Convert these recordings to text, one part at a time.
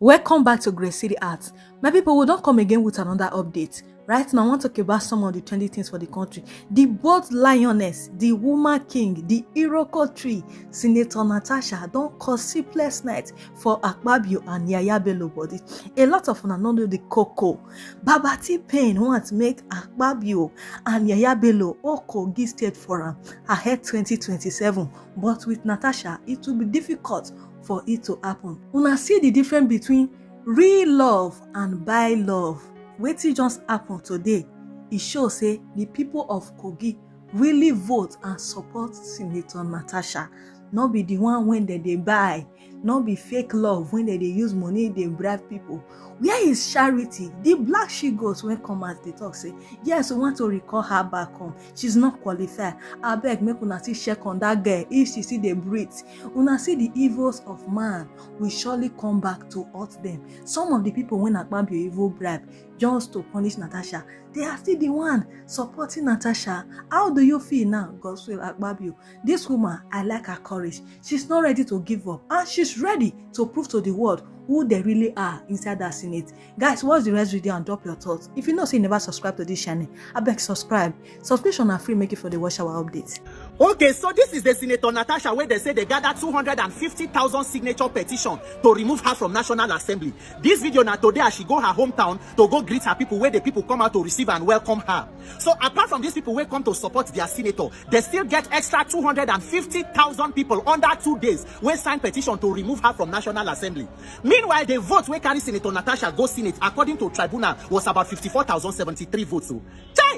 Welcome back to Great City Arts. My people, will don't come again with another update. Right now, I want to talk about some of the trendy things for the country. The bold lioness, the woman king, the Iroko tree, Senator NATASHA don't cause sleepless nights for AKPABIO and Yaya Bello body. A lot of them don't do the cocoa. Baba T-Pain wants to make AKPABIO and Yaya Bello all Kogi State Forum ahead 2027. But with NATASHA, it will be difficult for it to happen. Una see the difference between real love and buy love. Wetin just happen today, it shows say the people of Kogi really vote and support Senator NATASHA. Not be the one when they buy, not be fake love when they use money, they bribe people. Where is charity? The black she goes when come as they talk say, yes, we want to recall her back home. She's not qualified. I beg make una see check on that girl if she see the breathe. Una see the evils of man will surely come back to hurt them. Some of the people when AKPABIO evil bribe just to punish NATASHA, they are still the one supporting NATASHA. How do you feel now, Gospel AKPABIO? This woman, I like her courage. She's not ready to give up, and she's ready to prove to the world who they really are inside that Senate. Guys, watch the rest video and drop your thoughts. If you know say you never subscribe to this channel, I beg subscribe. Subscription are free, make it for the watch our updates. Okay, so this is the Senator NATASHA where they say they gathered 250,000 signature petition to remove her from National Assembly. This video now today as she go her hometown to go greet her people where the people come out to receive and welcome her. So apart from these people who come to support their senator, they still get extra 250,000 people under 2 days when sign petition to remove her from National Assembly. Meanwhile, the vote where carry Senator NATASHA go Senate according to tribunal was about 54,073 votes. So,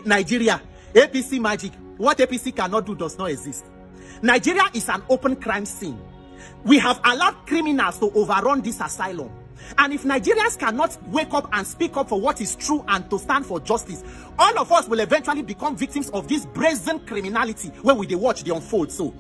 Nigeria, APC magic. What APC cannot do does not exist. Nigeria is an open crime scene. We have allowed criminals to overrun this asylum. And if Nigerians cannot wake up and speak up for what is true and to stand for justice, all of us will eventually become victims of this brazen criminality when we watch the unfold. So,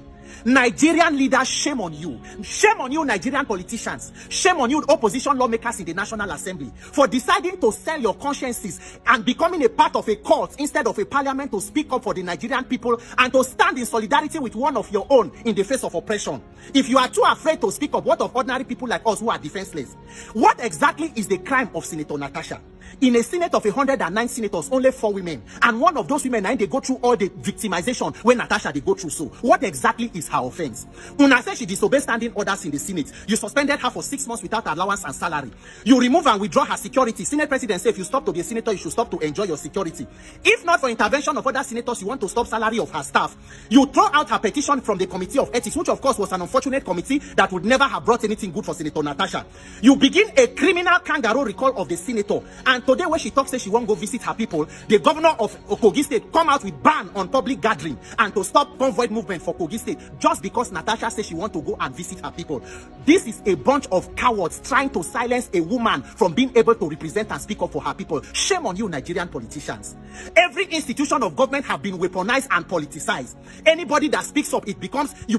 Nigerian leaders, shame on you. Shame on you, Nigerian politicians. Shame on you, opposition lawmakers in the National Assembly, for deciding to sell your consciences and becoming a part of a cult instead of a parliament to speak up for the Nigerian people and to stand in solidarity with one of your own in the face of oppression. If you are too afraid to speak up, what of ordinary people like us who are defenseless? What exactly is the crime of Senator NATASHA? In a Senate of 109 senators, only 4 women. And one of those women, they go through all the victimization when NATASHA, they go through. So, what exactly is her offense? Una said she disobeyed standing orders in the Senate. You suspended her for 6 months without allowance and salary. You remove and withdraw her security. Senate president said if you stop to be a senator, you should stop to enjoy your security. If not for intervention of other senators, you want to stop salary of her staff. You throw out her petition from the Committee of Ethics, which of course was an unfortunate committee that would never have brought anything good for Senator NATASHA. You begin a criminal kangaroo recall of the senator. And today when she talks, say she won't go visit her people, the governor of Kogi State come out with ban on public gathering and to stop convoy movement for Kogi State just because NATASHA says she want to go and visit her people. This is a bunch of cowards trying to silence a woman from being able to represent and speak up for her people. Shame on you, Nigerian politicians. Every institution of government have been weaponized and politicized. Anybody that speaks up, you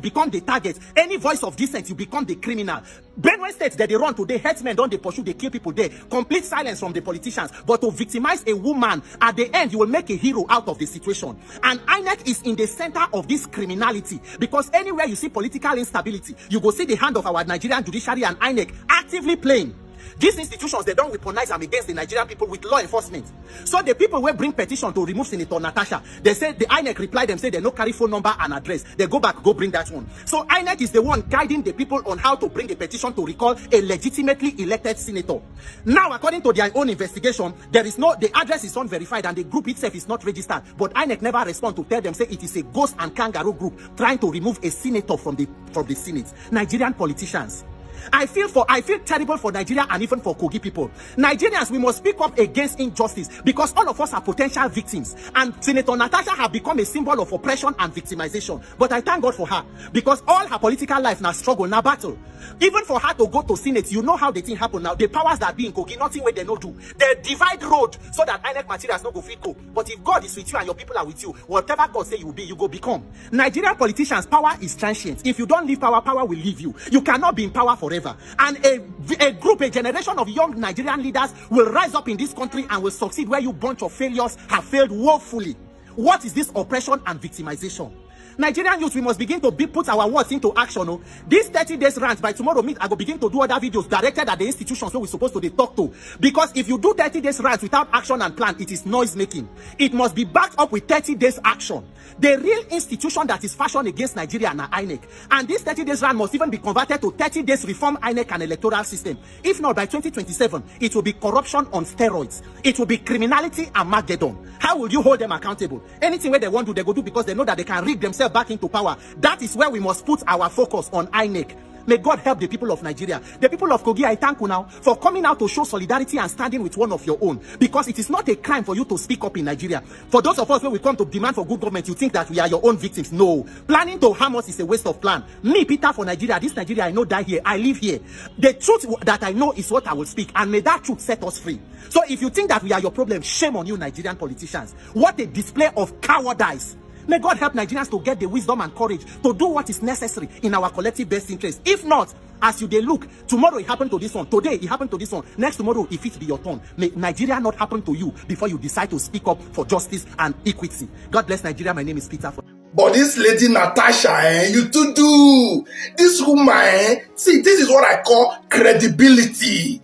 become the target. Any voice of dissent, you become the criminal. Benue State that they run today, headsmen don't they pursue, they kill people there. Complete silence from the politicians. But to victimize a woman, at the end, you will make a hero out of the situation. And INEC is in the center of this criminality. Because anywhere you see political instability, you go see the hand of our Nigerian judiciary and INEC actively playing. These institutions, they don't weaponize them against the Nigerian people with law enforcement. So the people will bring petition to remove Senator NATASHA. They say the INEC reply them, say they no carry phone number and address. They go back, go bring that one. So INEC is the one guiding the people on how to bring a petition to recall a legitimately elected senator. Now, according to their own investigation, the address is unverified and the group itself is not registered. But INEC never respond to tell them, say it is a ghost and kangaroo group trying to remove a senator from the Senate. Nigerian politicians, I feel terrible for Nigeria and even for Kogi people. Nigerians, we must speak up against injustice because all of us are potential victims. And Senator NATASHA have become a symbol of oppression and victimization. But I thank God for her because all her political life now struggle, now battle. Even for her to go to Senate, you know how the thing happen now. The powers that be in Kogi, nothing where they no do. They divide road so that INEC materials no go fit go. But if God is with you and your people are with you, whatever God say you will be, you go become. Nigerian politicians, power is transient. If you don't leave power, power will leave you. You cannot be in power forever. And a generation of young Nigerian leaders will rise up in this country and will succeed where you bunch of failures have failed woefully. What is this oppression and victimization? Nigerian youth, we must begin to put our words into action. Oh. This 30 days rant, by tomorrow I go begin to do other videos directed at the institutions where we're supposed to talk to. Because if you do 30 days rant without action and plan, it is noise making. It must be backed up with 30 days action. The real institution that is fashioned against Nigeria and INEC. And this 30 days rant must even be converted to 30 days reform INEC and electoral system. If not, by 2027, it will be corruption on steroids. It will be criminality and Armageddon. How will you hold them accountable? Anything where they want to, they go do because they know that they can rig themselves back into power. That is where we must put our focus on INEC. May God help the people of Nigeria. The people of Kogi, I thank you now for coming out to show solidarity and standing with one of your own. Because it is not a crime for you to speak up in Nigeria. For those of us when we come to demand for good government, you think that we are your own victims. No. Planning to harm us is a waste of plan. Me, Peter, for Nigeria, this Nigeria, I know die here. I live here. The truth that I know is what I will speak. And may that truth set us free. So if you think that we are your problem, shame on you, Nigerian politicians. What a display of cowardice. May God help Nigerians to get the wisdom and courage to do what is necessary in our collective best interest. If not, as you they look, tomorrow it happened to this one, today it happened to this one, next tomorrow if it be your turn. May Nigeria not happen to you before you decide to speak up for justice and equity. God bless Nigeria. My name is Peter. But this lady Natasha, you to do this woman, see, this is what I call credibility.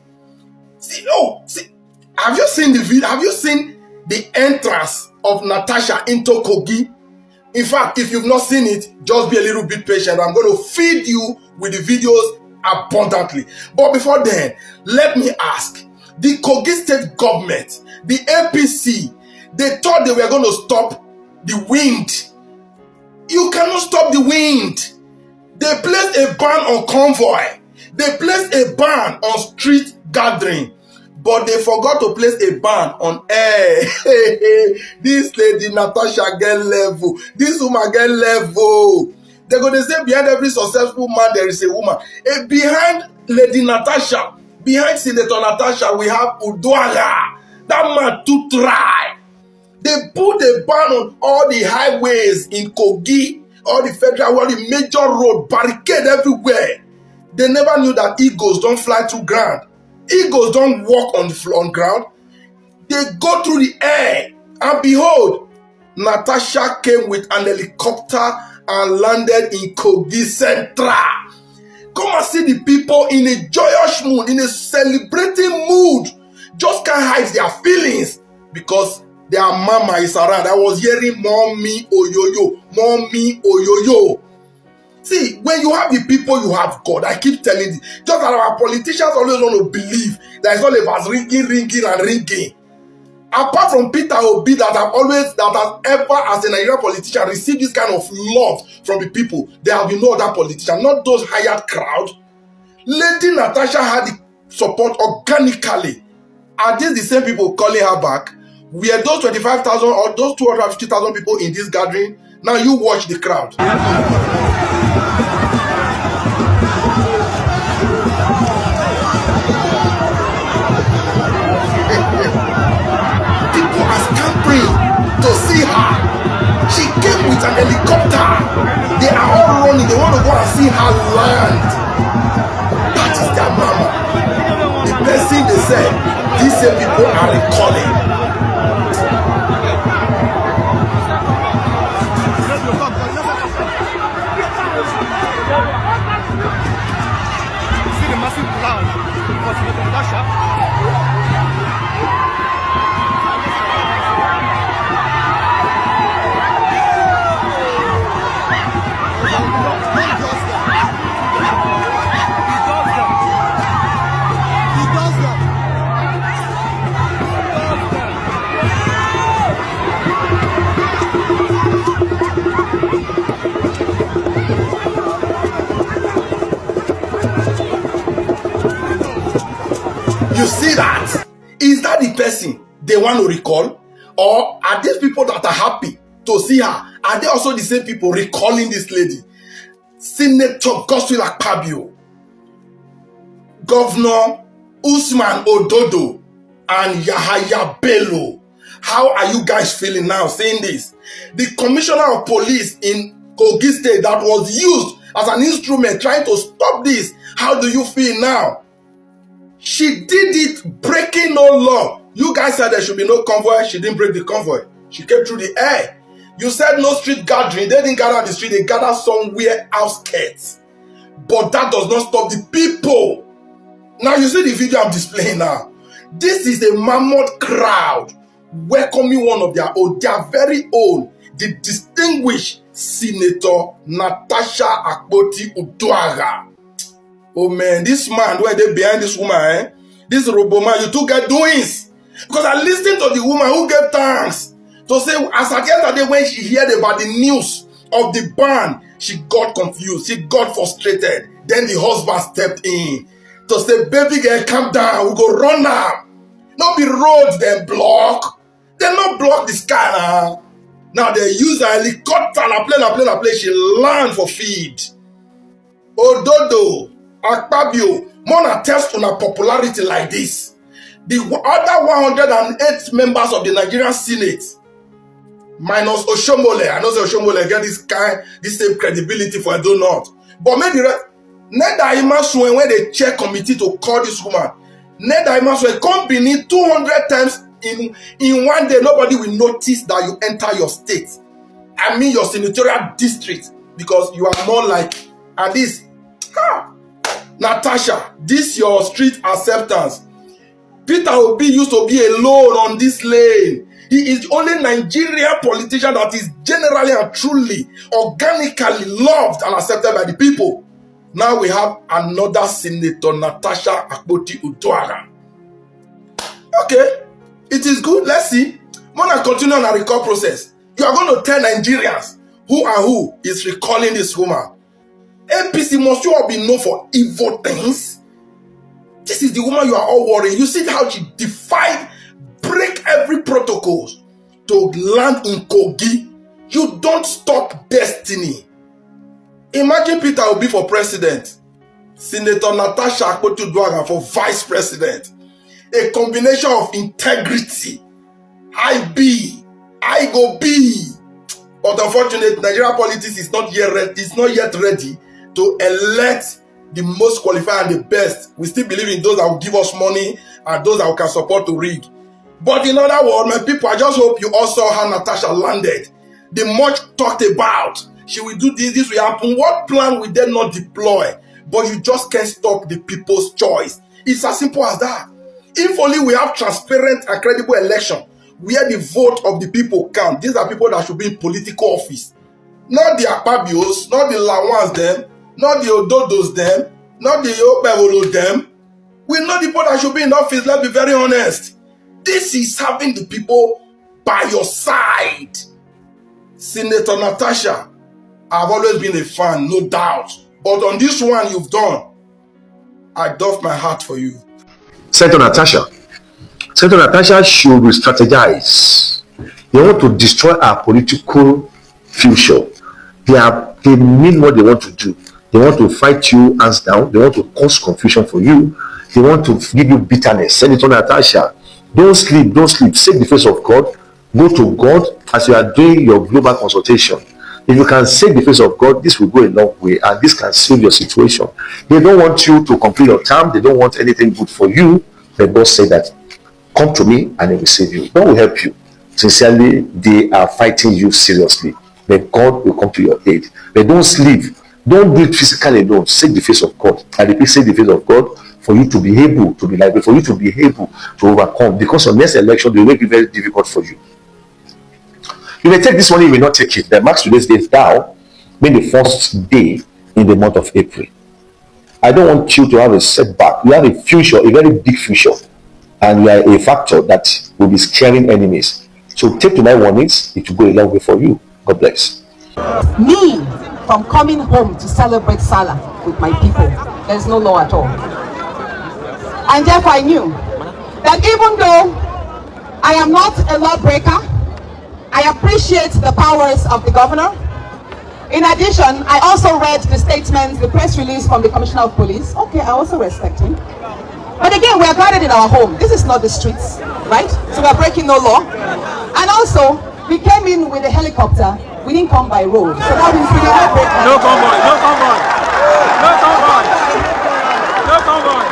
See, have you seen the video? Have you seen the entrance of Natasha into Kogi? In fact, if you've not seen it, just be a little bit patient. I'm going to feed you with the videos abundantly. But before then, let me ask, the Kogi state government, the APC, they thought they were going to stop the wind. You cannot stop the wind. They placed a ban on convoy. They placed a ban on street gathering. But they forgot to place a ban on air. This lady Natasha get level. This woman get level. They're going to say behind every successful man there is a woman. And behind Lady Natasha, behind Senator Natasha, we have Uduaga. That man to try. They put a ban on all the highways in Kogi, all the federal, all the major road, barricade everywhere. They never knew that eagles don't fly through ground. Eagles don't walk on ground. They go through the air. And behold, Natasha came with an helicopter and landed in Kogi Central. Come and see the people in a joyous mood, in a celebrating mood. Just can't hide their feelings because their mama is around. I was hearing mommy oyoyo, mommy oyoyo. See, when you have the people, you have God. I keep telling you. Just that our politicians always want to believe that it's all about ringing. Apart from Peter Obi that has ever as a Nigerian politician received this kind of love from the people, there have been no other politician, not those hired crowd. Lady Natasha had the support organically. Are these the same people calling her back? Were those 25,000 or those 250,000 people in this gathering? Now you watch the crowd. People are scampering to see her. She came with an helicopter. They are all running. They want to go and see her land. That is their mama. The person they said, these same people are recalling. You see that? Is that the person they want to recall? Or are these people that are happy to see her? Are they also the same people recalling this lady? Senator AKPABIO, Governor Usman Ododo, and Yahaya Bello. How are you guys feeling now seeing this? The commissioner of police in Kogi State that was used as an instrument trying to stop this. How do you feel now? She did it breaking no law. You guys said there should be no convoy. She didn't break the convoy. She came through the air. You said no street gathering. They didn't gather on the street. They gathered somewhere outskirts. But that does not stop the people. Now you see the video I'm displaying now. This is a mammoth crowd welcoming one of their own, their very own, the distinguished Senator NATASHA Akpoti-Uduaghan. Oh man, this man, where they behind this woman, this robo man, you two get doings. Because I listened to the woman who gave thanks to say, as at yesterday when she heard about the news of the ban, she got confused, she got frustrated. Then the husband stepped in to say, baby girl, calm down, we go run now. Not be roads they block. They not block the sky now. Now they use a helicopter, a plane, she land for feed. Ododo, AKPABIO, more test on a popularity like this. The other 108 members of the Nigerian Senate, minus Oshomole, I know say Oshomole get this same credibility for I do not. But maybe Neda when they check committee to call this woman, Neda come beneath 200 times in one day. Nobody will notice that you enter your state. I mean your senatorial district, because you are more like at least NATASHA, this your street acceptance. Peter Obi used to be alone on this lane. He is the only Nigerian politician that is generally and truly, organically loved and accepted by the people. Now we have another Senator, NATASHA Akpoti-Uduaghan. Okay, it is good. Let's see. When I continue on a recall process, you are going to tell Nigerians who is recalling this woman. APC must you all be known for evil things. This is the woman you are all worried. You see how she defied, break every protocol to land in Kogi. You don't stop destiny. Imagine Peter Obi for president, Senator NATASHA Akpoti-Uduaghan for vice president. A combination of integrity. I go be. But unfortunately, Nigerian politics is not yet ready to elect the most qualified and the best. We still believe in those that will give us money and those that we can support to rig. But in other words, my people, I just hope you all saw how NATASHA landed. The much talked about, she will do this will happen. What plan will they not deploy? But you just can't stop the people's choice. It's as simple as that. If only we have transparent and credible election where the vote of the people count. These are people that should be in political office. Not the AKPABIOs, not the Lawans them, not the Ododos them, not the Opevolo them. We know the people that should be in office, let's be very honest. This is having the people by your side. Senator NATASHA, I've always been a fan, no doubt. But on this one you've done, I doff my heart for you. Senator NATASHA should re-strategize. They want to destroy our political future. They mean what they want to do. They want to fight you hands down. They want to cause confusion for you. They want to give you bitterness. Senator NATASHA, don't sleep, don't sleep. Seek the face of God. Go to God as you are doing your global consultation. If you can seek the face of God, this will go a long way and this can save your situation. They don't want you to complete your term. They don't want anything good for you. But God said that, come to me and I will save you. God will help you. Sincerely, they are fighting you seriously. But God will come to your aid. But don't sleep. Don't do it physically alone. Seek the face of God. I repeat, seek the face of God for you to be able to be liable, for you to be able to overcome. Because on next election, they will make it very difficult for you. You may take this one, you may not take it. The marks today's date now, being the first day in the month of April. I don't want you to have a setback. You have a future, a very big future. And you are a factor that will be scaring enemies. So take to my warnings, it will go a long way for you. God bless. Me, from coming home to celebrate Salah with my people, there's no law at all. And therefore I knew that even though I am not a lawbreaker, I appreciate the powers of the governor. In addition, I also read the statement, the press release from the Commissioner of Police. Okay, I also respect him. But again, we are guarded in our home. This is not the streets, right? So we are breaking no law. And also, we came in with a helicopter. We didn't come by road. So that means we did not break law. No convoy, no convoy. No convoy. No convoy.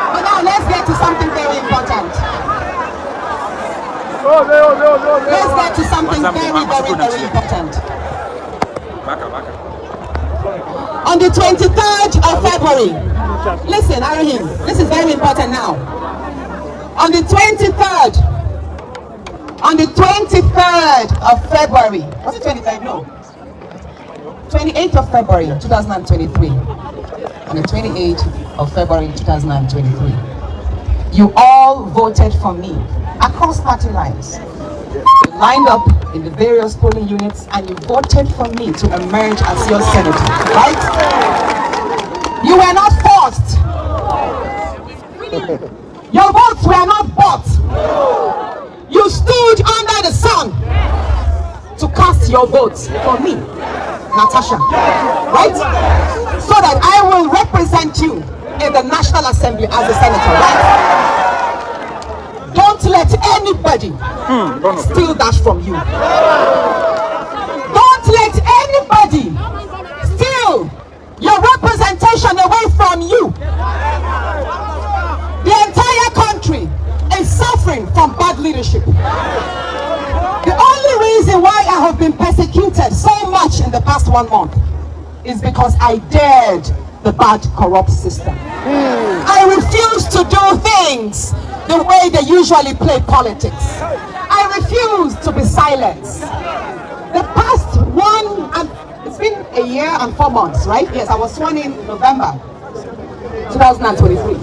But now let's get to something very important. Let's get to something very, very, very important. On the 23rd of February, listen, Arahim, this is very important now. On the 23rd of February, was it 23rd? No. 28th of February 2023. On the 28th of February 2023. You all voted for me across party lines. You lined up in the various polling units and you voted for me to emerge as your senator, right? You were not forced. Your votes were not bought. You stood under the sun to cast your votes for me, Natasha, right? So that I will represent you in the National Assembly as a senator, right? Don't let anybody steal that from you. Don't let anybody steal your representation away from you. The entire country is suffering from bad leadership. The only reason why I have been persecuted so much in the past 1 month is because I dared the bad, corrupt system. I refuse to do things the way they usually play politics. I refuse to be silenced. The past it's been a year and 4 months, right? Yes, I was sworn in November 2023.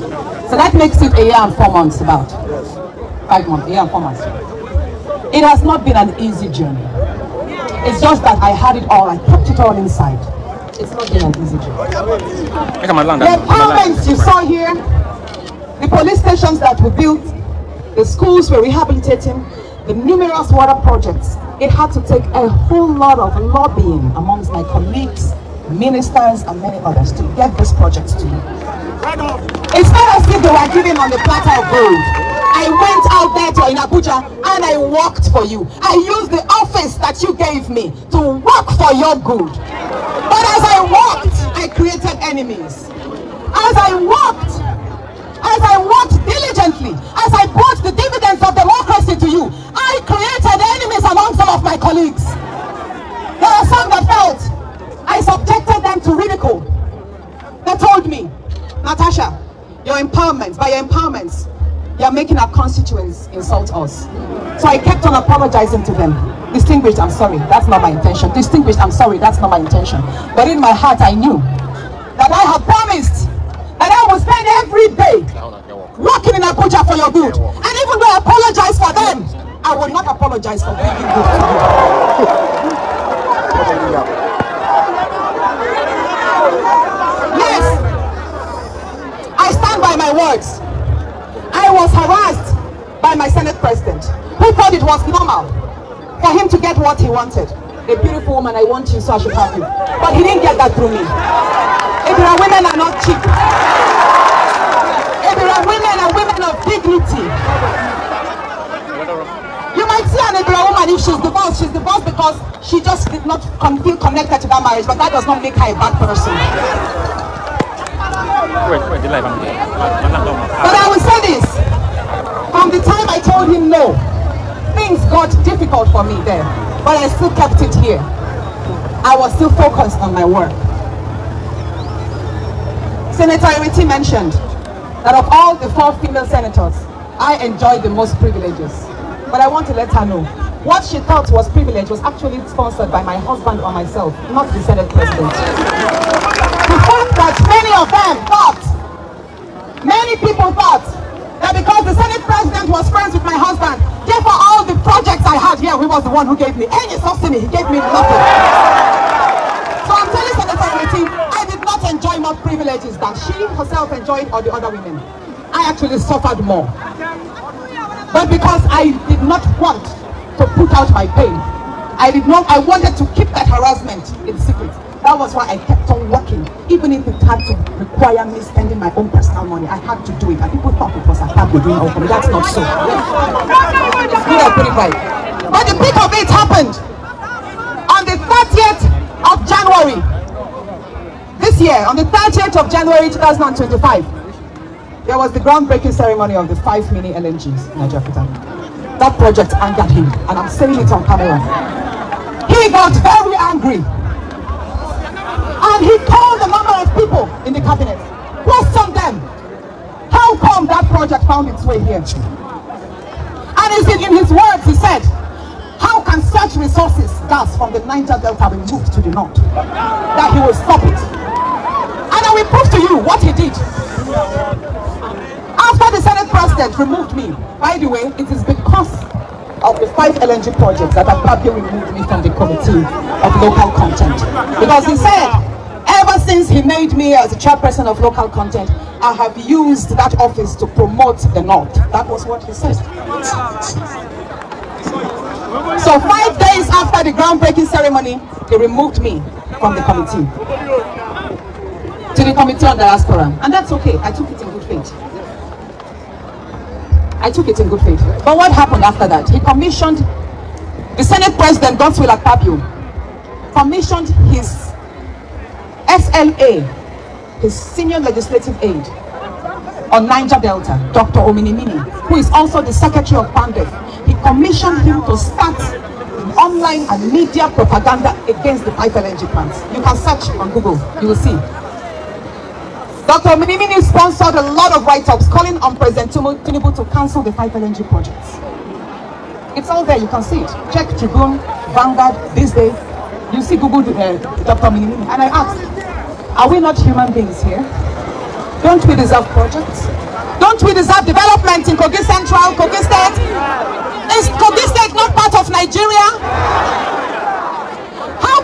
So that makes it a year and 4 months, about 5 months, a year and 4 months. It has not been an easy journey. It's just that I had it all, I kept it all inside. It's not been an easy journey. The empowerments you saw here, the police stations that we built, the schools we're rehabilitating, the numerous water projects, it had to take a whole lot of lobbying amongst my colleagues, ministers, and many others to get these projects to you. It's not as if they were giving on the platter of gold. I went out there in Abuja and I worked for you. I used the office that you gave me to work for your good. But as I worked, I created enemies. As I worked diligently, as I brought the dividends of democracy to you, I created enemies among some of my colleagues. There are some that felt I subjected them to ridicule. They told me, Natasha, your empowerments, by your empowerments, you are making our constituents insult us. So I kept on apologizing to them. Distinguished, I'm sorry, that's not my intention. Distinguished, I'm sorry, that's not my intention. But in my heart, I knew that I had promised that I would spend every day working in Abuja for your good. And even though I apologize for them, I will not apologize for bringing good to you. Yes, I stand by my words. I was harassed by my Senate President, who thought it was normal for him to get what he wanted. A beautiful woman, I want you, so I should have you. But he didn't get that through me. Ibira women are not cheap. Ibira women are women of dignity. You might see an Ibira woman, if she's divorced because she just did not feel connected to that marriage, but that does not make her a bad person. But I will say this, from the time I told him no, things got difficult for me there, but I still kept it here. I was still focused on my work. Senator Iriti mentioned that of all the 4 female senators, I enjoyed the most privileges. But I want to let her know, what she thought was privilege was actually sponsored by my husband or myself, not the Senate President. The fact that many people thought that because the Senate President was friends with my husband, therefore all the projects I had here, he was the one who gave me any subsidy, he gave me nothing. So I'm telling Senator Iriti, I did not enjoy more privileges than she herself enjoyed or the other women. I actually suffered more. But because I did not want to put out my pain, I wanted to keep that harassment in secret. That was why I kept on working, even if it had to require me spending my own personal money. I had to do it, and people thought it was a AKPABIO doing all for me. That's not so. It's good I put it right. But the peak of it happened on the 30th of January this year. On the 30th of January 2025, there was the groundbreaking ceremony of the 5 mini LNGs in Nigeria. That project angered him, and I'm saying it on camera. He got very angry, and he called a number of people in the cabinet, questioned them. How come that project found its way here? And in his words, he said, how can such resources, gas from the Niger Delta, be moved to the north? That he will stop it. And I will prove to you what he did. After the Senate President removed me, by the way, it is because of the 5 LNG projects that AKPABIO removed me from the Committee of Local Content. Because he said, ever since he made me as the chairperson of local content, I have used that office to promote the North. That was what he said. So 5 days after the groundbreaking ceremony, they removed me from the committee to the Committee on Diaspora. And that's okay. I took it in good faith. But what happened after that? He commissioned, the Senate President, Godswill AKPABIO, commissioned his SLA, his senior legislative aide on Niger Delta, Dr. Ominimini, who is also the Secretary of PANDEF. He commissioned him to start online and media propaganda against the 5 LNG plants. You can search on Google, you will see. Dr. Ominimini sponsored a lot of write-ups calling on President Tinubu to cancel the 5 LNG projects. It's all there, you can see it. Check Tribune, Vanguard, This Day. You see Google Dr. Ominimini. And I asked, are we not human beings here? Don't we deserve projects? Don't we deserve development in Kogi Central, Kogi State? Is Kogi State not part of Nigeria? How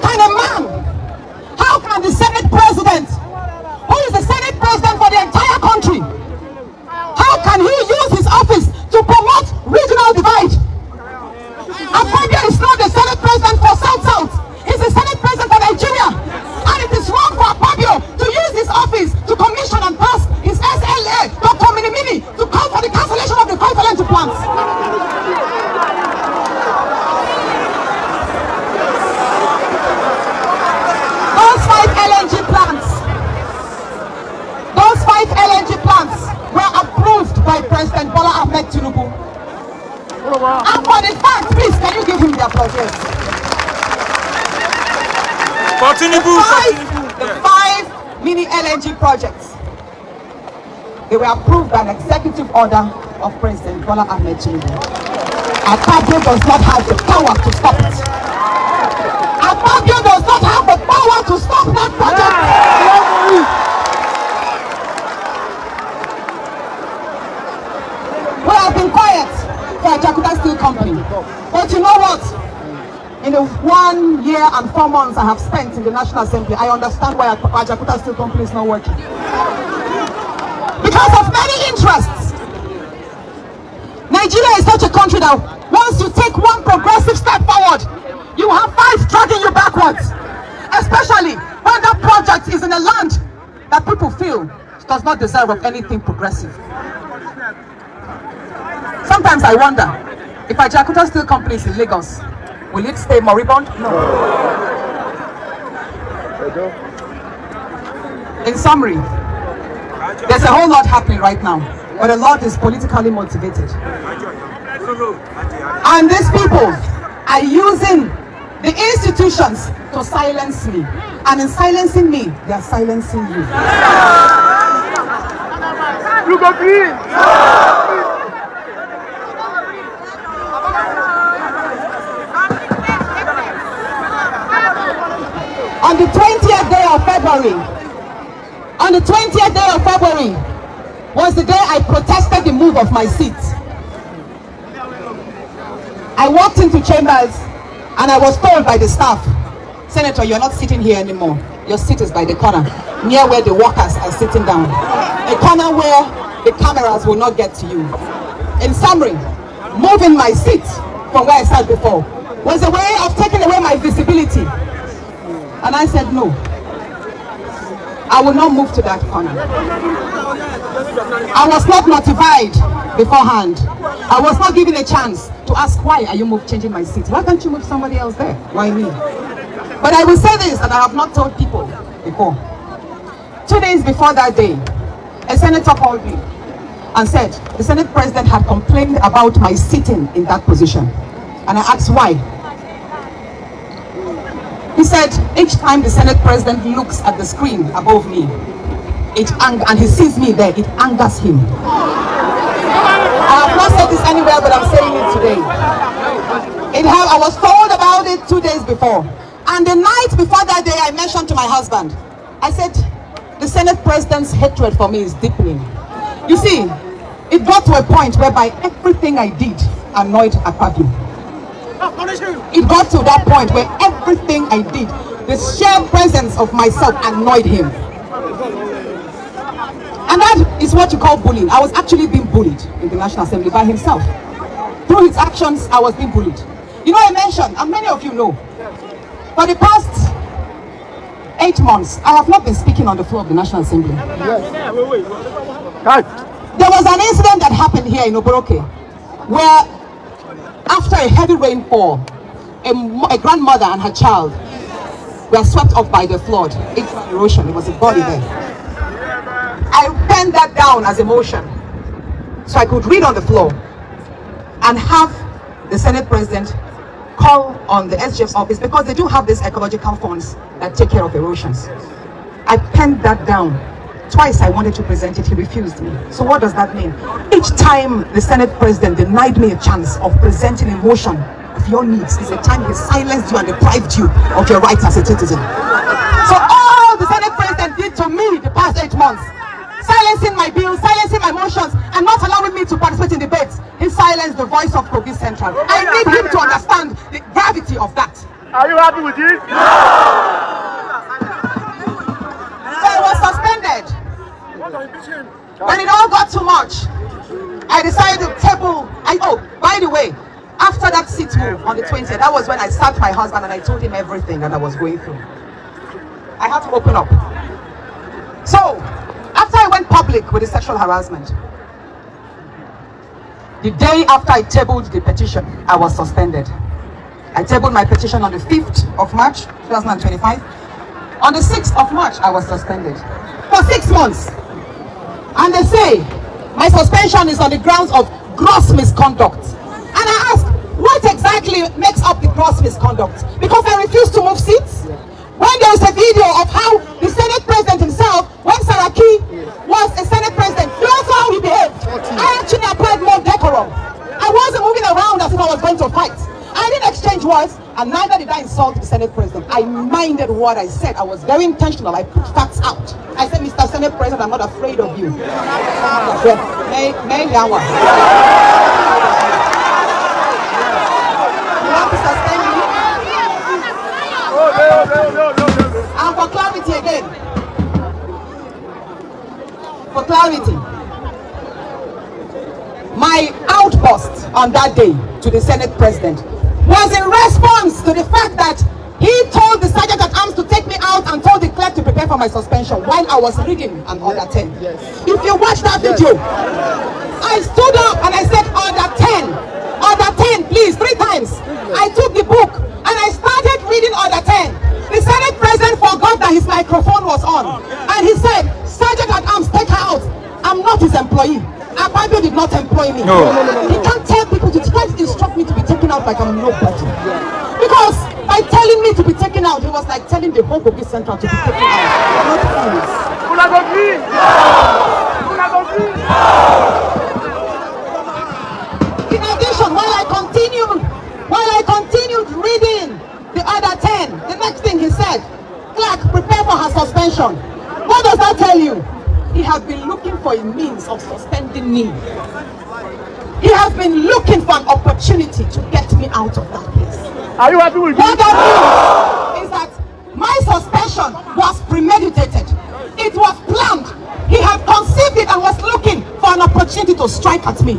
can the Senate President, who is the Senate President for the entire country, how can he use his office to promote regional divide? AKPABIO is not the Senate President for South-South. He's the Senate President for Nigeria. And it is wrong for AKPABIO to use his office to commission and pass his SLA, Dr. Ominimini, to call for the cancellation of the 5 LNG plants. Those 5 LNG plants were approved by President Bola Ahmed Tinubu. And for the fact, please, can you give him the applause? Yes. The 5 mini LNG projects, they were approved by an executive order of President Bola Ahmed Tinubu. AKPABIO does not have the power to stop it. AKPABIO does not have the power to stop that project. We have been quiet for Jakarta Steel Company. But you know what? In the 1 year and 4 months I have spent in the National Assembly, I understand why Jakarta Steel Company is not working. Because of many interests. Nigeria is such a country that once you take one progressive step forward, you have 5 dragging you backwards. Especially when that project is in a land that people feel does not deserve of anything progressive. Sometimes I wonder, if a Jakarta Steel Company is in Lagos, will it stay moribund? No. In summary, there's a whole lot happening right now, but a lot is politically motivated. And these people are using the institutions to silence me. And in silencing me, they are silencing you. On the 20th day of February, was the day I protested the move of my seat. I walked into chambers and I was told by the staff, Senator, you're not sitting here anymore. Your seat is by the corner, near where the workers are sitting down. A corner where the cameras will not get to you. In summary, moving my seat from where I sat before was a way of taking away my visibility. And I said, no, I will not move to that corner. I was not notified beforehand. I was not given a chance to ask, why are you changing my seat? Why can't you move somebody else there? Why me? But I will say this, and I have not told people before. 2 days before that day, a senator called me and said the Senate President had complained about my sitting in that position. And I asked why. He said each time the Senate President looks at the screen above me, and he sees me there, it angers him. I have not said this anywhere, but I'm saying it today. I was told about it 2 days before. And the night before that day, I mentioned to my husband, I said, the Senate President's hatred for me is deepening. You see, it got to a point whereby everything I did annoyed AKPABIO. It got to that point where everything I did, the sheer presence of myself annoyed him. And that is what you call bullying. I was actually being bullied in the National Assembly by himself. Through his actions, I was being bullied. You know, I mentioned, and many of you know, for the past 8 months, I have not been speaking on the floor of the National Assembly. Yes. There was an incident that happened here in Oboroke, where after a heavy rainfall, a grandmother and her child were swept off by the flood. It's erosion. It was a body there. I penned that down as a motion so I could read on the floor and have the Senate President call on the SGF's office, because they do have these ecological funds that take care of erosions. I penned that down. Twice I wanted to present it, he refused me. So what does that mean? Each time the Senate President denied me a chance of presenting a motion of your needs is a time he silenced you and deprived you of your rights as a citizen. So all the Senate President did to me the past 8 months, silencing my bills, silencing my motions, and not allowing me to participate in debates, he silenced the voice of Kogi Central. I need him to understand the gravity of that. Are you happy with this? No! So I was suspended. When it all got too much, I decided to table. Oh, by the way, after that sit move on the 20th, that was when I sat my husband and I told him everything that I was going through. I had to open up. So, after I went public with the sexual harassment, the day after I tabled the petition, I was suspended. I tabled my petition on the 5th of March, 2025. On the 6th of March, I was suspended for 6 months. And they say my suspension is on the grounds of gross misconduct. And I ask, what exactly makes up the gross misconduct? Because I refuse to move seats? When there is a video of how the Senate President himself, when Saraki was a Senate President, that's how he behaved. I actually applied more decorum. I wasn't moving around as if I was going to fight. I didn't exchange words, and neither did I insult the Senate President. I minded what I said. I was very intentional. I put facts out. I said, Mr. Senate President, I'm not afraid of you. May Yawa. You want to suspend me? And for clarity again. For clarity. My outburst on that day to the Senate President was in response to the fact that he told the Sergeant at Arms to take me out and told the clerk to prepare for my suspension while I was reading an Order 10. Yes. If you watch that video, I stood up and I said, Order 10, Order 10, please, 3 times. I took the book and I started reading Order 10. The Senate President forgot that his microphone was on. And he said, Sergeant at Arms, take her out. I'm not his employee. AKPABIO did not employ me. No. He can't tell people to try to instruct me to be taken out like I'm nobody. Because by telling me to be taken out, it was like telling the whole Kogi Central to be taken out. In addition, while I continued reading the Order 10, the next thing he said, clerk, prepare for her suspension. What does that tell you? He has been looking for a means of suspending me. He has been looking for an opportunity to get me out of that place. Are you happy with what that means is that my suspension was premeditated. It was planned. He had conceived it and was looking for an opportunity to strike at me.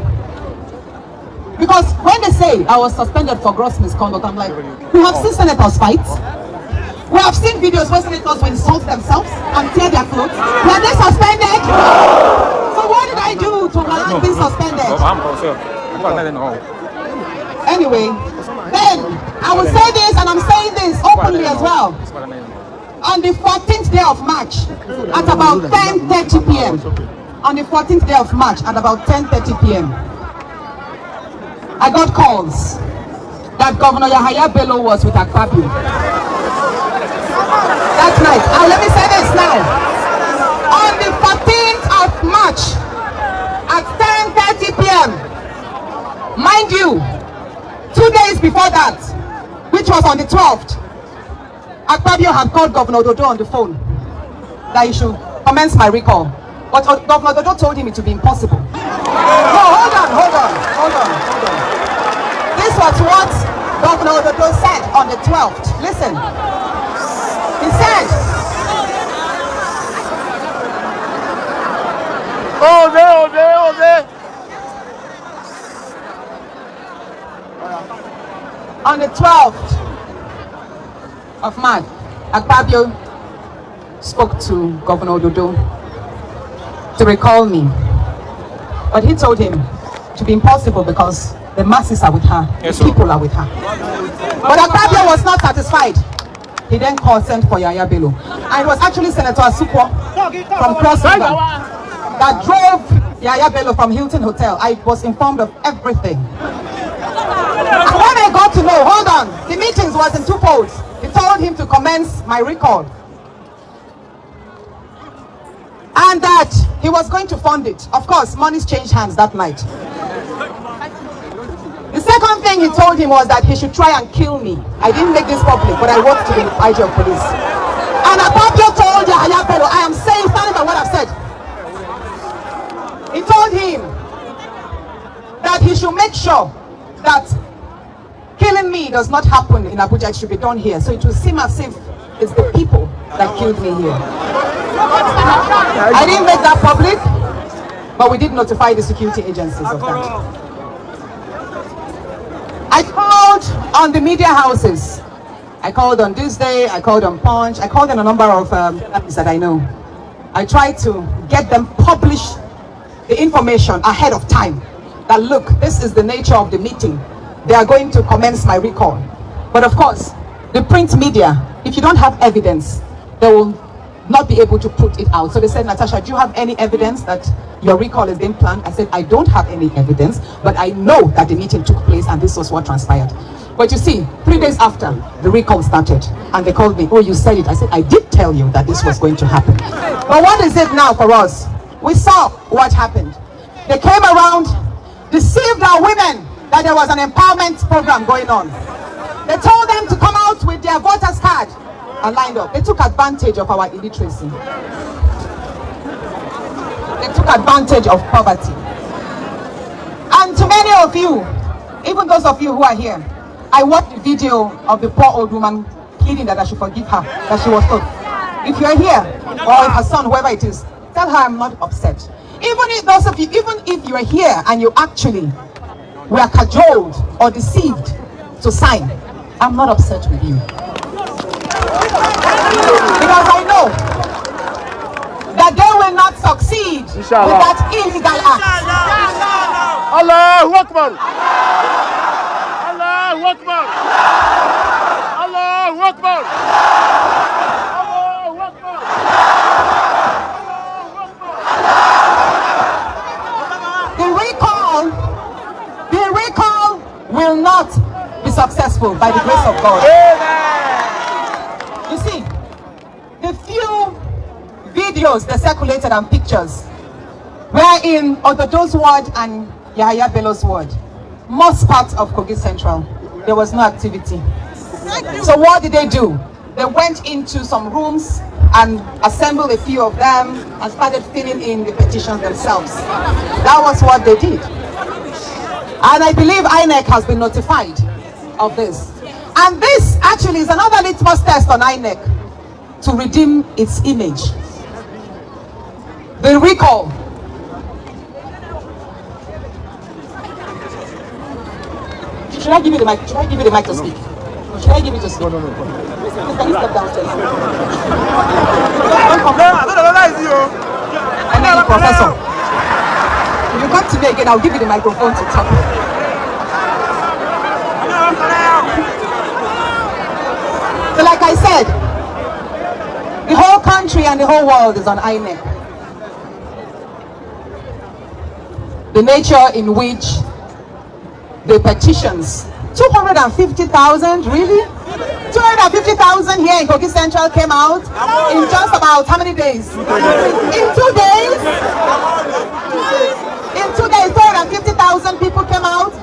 Because when they say I was suspended for gross misconduct, I'm like, we have seen senators fight. We have seen videos where senators will insult themselves and tear their clothes. Were they suspended? So what did I do to warrant being suspended? Anyway, then I will say this, and I'm saying this openly as well. On the 14th day of March, at about 10:30 p.m., on the 14th day of March at about 10:30 p.m. I got calls that Governor Yahaya Bello was with AKPABIO that night. And let me say this now. On the 14th of March at 10:30 p.m., mind you, 2 days before that, which was on the 12th, AKPABIO had called Governor Dodo on the phone that he should commence my recall. But Governor Dodo told him it would be impossible. No, hold on. This was what Governor Dodo said on the 12th. Listen. He said, on the 12th of March, AKPABIO spoke to Governor Dodo to recall me. But he told him to be impossible because the masses are with her, the people are with her. But AKPABIO was not satisfied. He then sent for Yahaya Bello. And it was actually Senator Asukwo from Cross River that drove Yahaya Bello from Hilton Hotel. I was informed of everything. And when I got to know, hold on, the meetings was in two folds. He told him to commence my recall. And that he was going to fund it. Of course, money's changed hands that night. The second thing he told him was that he should try and kill me. I didn't make this public, but I wrote to the IG of police. And AKPABIO told Yahaya Bello, I am standing by what I've said. He told him that he should make sure that killing me does not happen in Abuja, it should be done here. So it will seem as if it's the people that killed me here. I didn't make that public, but we did notify the security agencies of that. I called on the media houses. I called on Tuesday, I called on Punch, I called on a number of apps that I know. I tried to get them publish the information ahead of time. That look, this is the nature of the meeting. They are going to commence my recall. But of course, the print media, if you don't have evidence, they will not be able to put it out. So they said, Natasha, do you have any evidence that your recall is being planned? I said, I don't have any evidence, but I know that the meeting took place and this was what transpired. But you see, 3 days after, the recall started and they called me, oh, you said it. I said, I did tell you that this was going to happen. But what is it now for us? We saw what happened. They came around, deceived our women that there was an empowerment program going on. They told them to come out with their voters card and lined up. They took advantage of our illiteracy. They took advantage of poverty. And to many of you, even those of you who are here, I watched the video of the poor old woman pleading that I should forgive her, that she was told. If you're here, or her son, whoever it is, tell her I'm not upset. Even if those of you, even if you're here and you actually were cajoled or deceived to sign, I'm not upset with you. Because I know that they will not succeed with that illegal act. Allahu Akbar! Allahu Akbar! Allahu Akbar! Allahu Akbar! The recall will not be successful by the grace of God. You see, the few videos that circulated and pictures were in Ododo's ward and Yahaya Bello's ward. Most parts of Kogi Central, there was no activity. So what did they do? They went into some rooms and assembled a few of them and started filling in the petitions themselves. That was what they did. And I believe INEC has been notified of this. And this actually is another litmus test on INEC to redeem its image. The recall. Should I give you the mic? Should I give you the mic to speak? Should I give it to speak? No. Can you step downstairs? And then the professor. If you come to me again, I'll give you the microphone to talk. So like I said, the whole country and the whole world is on INEC. the nature in which the petitions, 250,000, really? 250,000 here in Kogi Central came out in just about how many days? In 2 days? In 2 days, 250,000 people came out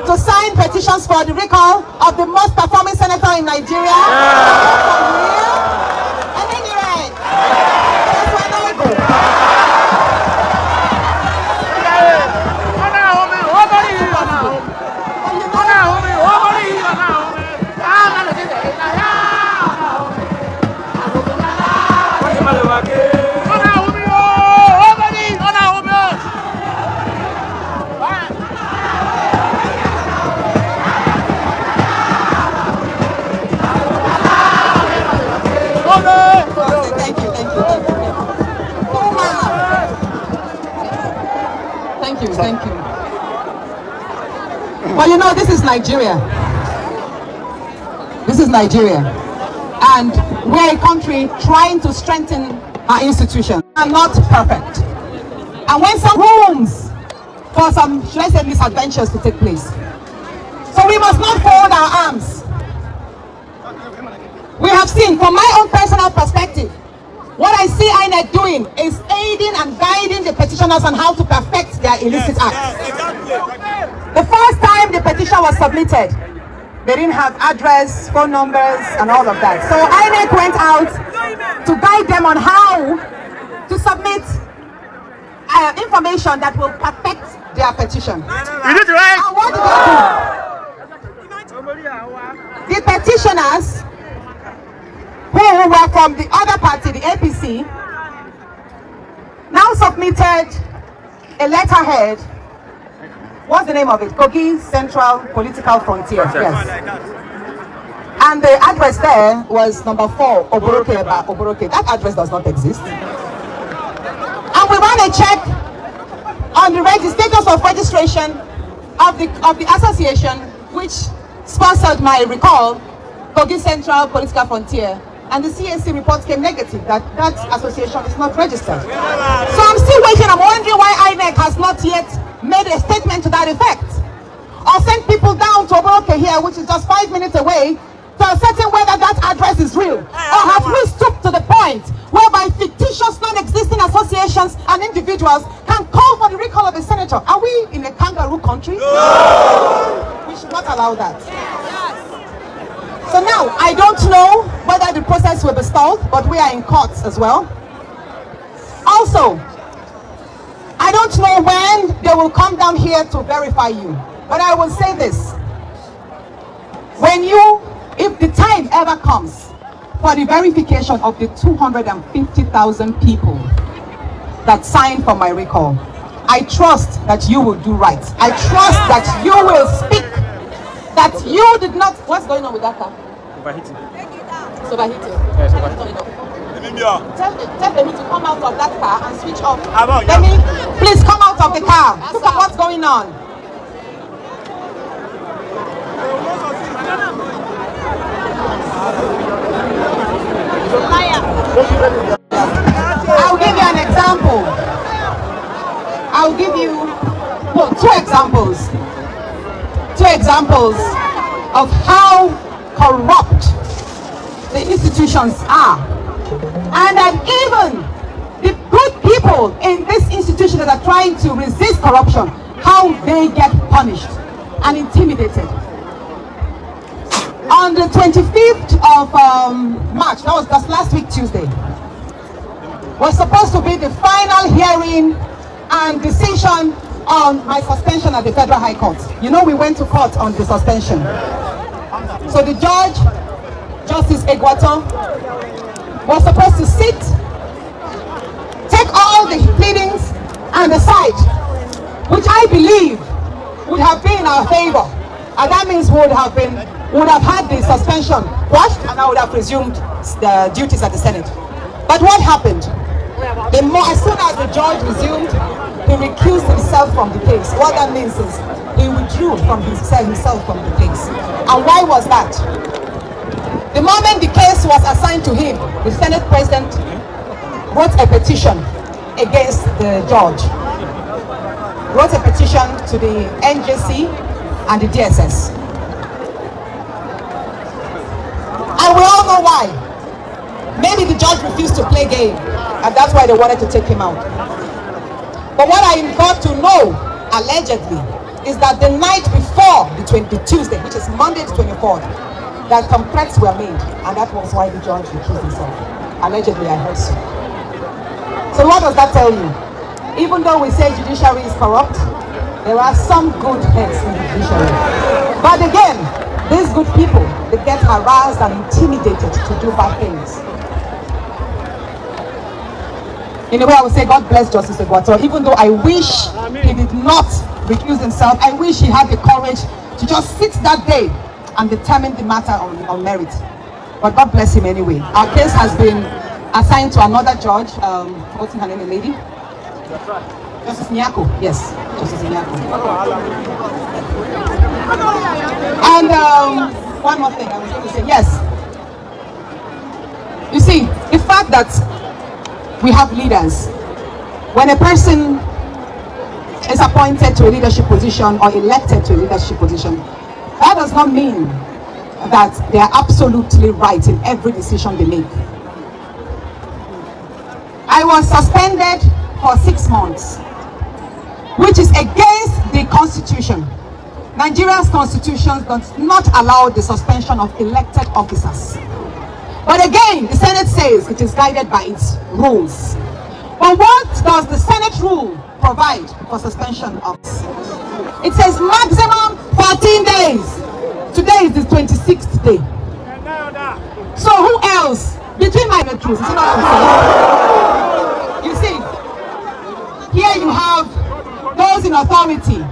to sign petitions for the recall of the most performing senator in Nigeria. And anyway, that's why now we go. Thank you. Well, you know, this is Nigeria. This is Nigeria. And we're a country trying to strengthen our institutions. Are not perfect. And when some rooms for some, should I say, misadventures to take place. So we must not fold our arms. We have seen, from my own personal perspective, what I see INEC doing is aiding and guiding the petitioners on how to perfect their illicit acts. The first time the petition was submitted, they didn't have address, phone numbers, and all of that. So INEC went out to guide them on how to submit information that will perfect their petition. And what did they do? The petitioners who were from the other party, the APC, now submitted a letterhead. What's the name of it? Kogi Central Political Frontier. Yes. And the address there was number 4, Oboroke. That address does not exist. And we want to check on the status of registration of the association which sponsored my recall, Kogi Central Political Frontier. And the CAC report came negative, that association is not registered. So I'm still waiting. I'm wondering why INEC has not yet made a statement to that effect. Or sent people down to Oboroke here, which is just 5 minutes away, to ascertain whether that address is real. Or have we stooped to the point whereby fictitious non-existing associations and individuals can call for the recall of a senator? Are we in a kangaroo country? No. We should not allow that. So now, I don't know whether the process will be stalled, but we are in courts as well. Also, I don't know when they will come down here to verify you, but I will say this. If the time ever comes for the verification of the 250,000 people that signed for my recall, I trust that you will do right. I trust that you will speak, that you did not... What's going on with that car? Overheating. It's overheating. Yes, overheating. Tell them to come out of that car and switch off. Let me, please come out of the car. Look at what's going on. I'll give you an example. I'll give you two examples. Two examples of how corrupt the institutions are. And that even the good people in this institution that are trying to resist corruption, how they get punished and intimidated. On the 25th of March, that was just last week Tuesday, was supposed to be the final hearing and decision on my suspension at the Federal High Court. You know, we went to court on the suspension. So the judge, Justice Egwato, was supposed to sit, take all the pleadings and decide, which I believe would have been in our favor. And that means we would have had the suspension quashed, and I would have resumed the duties at the Senate. But what happened? As soon as the judge resumed, he recused himself from the case. What that means is he withdrew himself from the case. And why was that? The moment the case was assigned to him, the Senate President wrote a petition against the judge. wrote a petition to the NJC and the DSS. And we all know why. Maybe the judge refused to play game, and that's why they wanted to take him out. But what I got to know, allegedly, is that the night before the Tuesday, which is Monday the 24th, that some threats were made, and that was why the judge recused himself. Allegedly, I heard so. So what does that tell you? Even though we say judiciary is corrupt, there are some good heads in the judiciary. But again, these good people, they get harassed and intimidated to do bad things. In a way, I would say God bless Justice Egwato, even though I wish he did not recuse himself. I wish he had the courage to just sit that day and determine the matter on merit. But God bless him anyway. Our case has been assigned to another judge. What's her name, a lady? Justice Nyako. Yes, Justice Nyako. And one more thing I was going to say. Yes. You see, the fact that we have leaders, when a person is appointed to a leadership position or elected to a leadership position, that does not mean that they are absolutely right in every decision they make. I was suspended for 6 months, which is against the Constitution. Nigeria's Constitution does not allow the suspension of elected officers. But again, the Senate says it is guided by its rules. But what does the Senate rule provide for suspension of? It says maximum 14 days. Today is the 26th day. So who else? Between my rules, is it not unfair? You see, here you have those in authority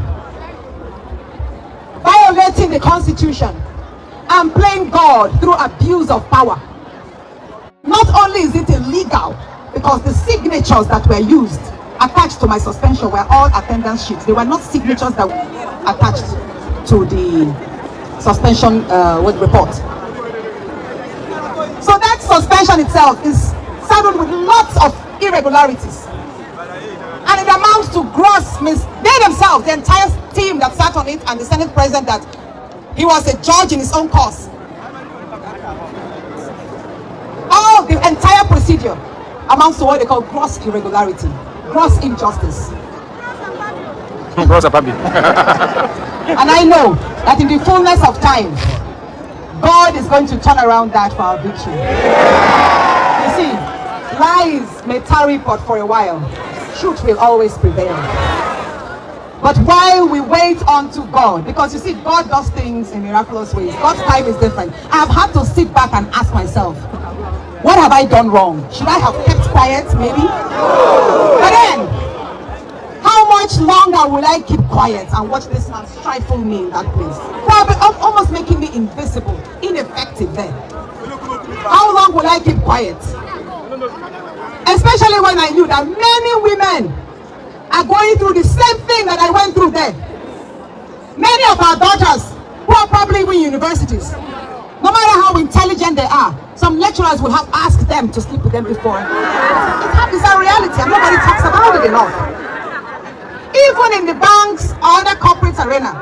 violating the Constitution and playing God through abuse of power. Not only is it illegal, because the signatures that were used attached to my suspension were all attendance sheets. They were not signatures that were attached to the suspension report. So that suspension itself is saddled with lots of irregularities. And it amounts to gross they themselves, the entire team that sat on it, and the Senate President, that he was a judge in his own cause. All the entire procedure amounts to what they call gross irregularity, gross injustice. Gross AKPABIO. And I know that in the fullness of time, God is going to turn around that for our victory. You see, lies may tarry but for a while, truth will always prevail. But while we wait unto God, because you see, God does things in miraculous ways. God's time is different. I have had to sit back and ask myself, what have I done wrong? Should I have kept quiet, maybe? But then, how much longer will I keep quiet and watch this man stifle me in that place? Probably almost making me invisible, ineffective then. How long will I keep quiet? Especially when I knew that many women are going through the same thing that I went through there. Many of our daughters who are probably in universities, no matter how intelligent they are, some lecturers will have asked them to sleep with them before. It's a reality and nobody talks about it enough. Even in the banks or other corporate arena,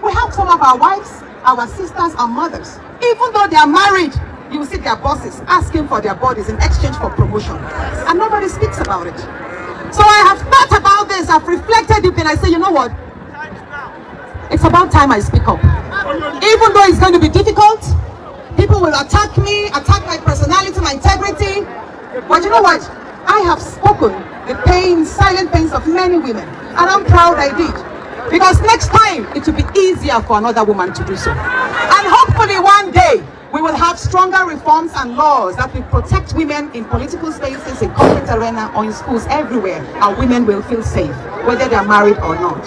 we have some of our wives, our sisters, our mothers. Even though they are married, you will see their bosses asking for their bodies in exchange for promotion. And nobody speaks about it. So I have thought about this, I've reflected deep, and I say, you know what? It's about time I speak up. Even though it's going to be difficult, people will attack me, attack my personality, my integrity. But you know what? I have spoken the pains, silent pains of many women. And I'm proud I did. Because next time, it will be easier for another woman to do so. And hopefully one day, we will have stronger reforms and laws that will protect women in political spaces, in corporate arena, or in schools everywhere. And women will feel safe, whether they are married or not.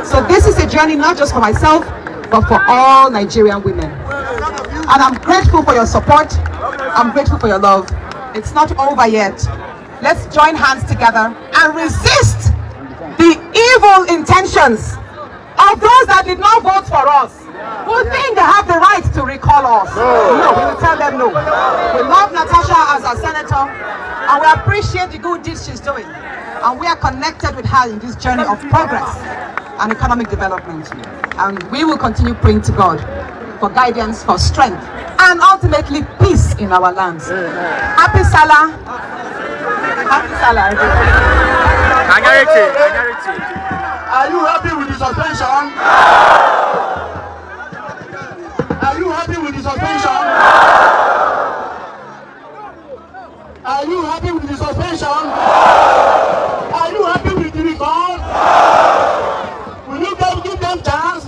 So this is a journey not just for myself, but for all Nigerian women. And I'm grateful for your support. I'm grateful for your love. It's not over yet. Let's join hands together and resist the evil intentions of those that did not vote for us, who think they have the right to recall us. No, we will tell them no. We love Natasha as our senator, and we appreciate the good deeds she's doing. and we are connected with her in this journey of progress and economic development. And we will continue praying to God for guidance, for strength, and ultimately peace in our lands. Happy Salah. Happy Salah. Are you happy with the suspension? Are you happy with the suspension? Are you happy with the suspension? Are you happy with the recall? Will you give them chance?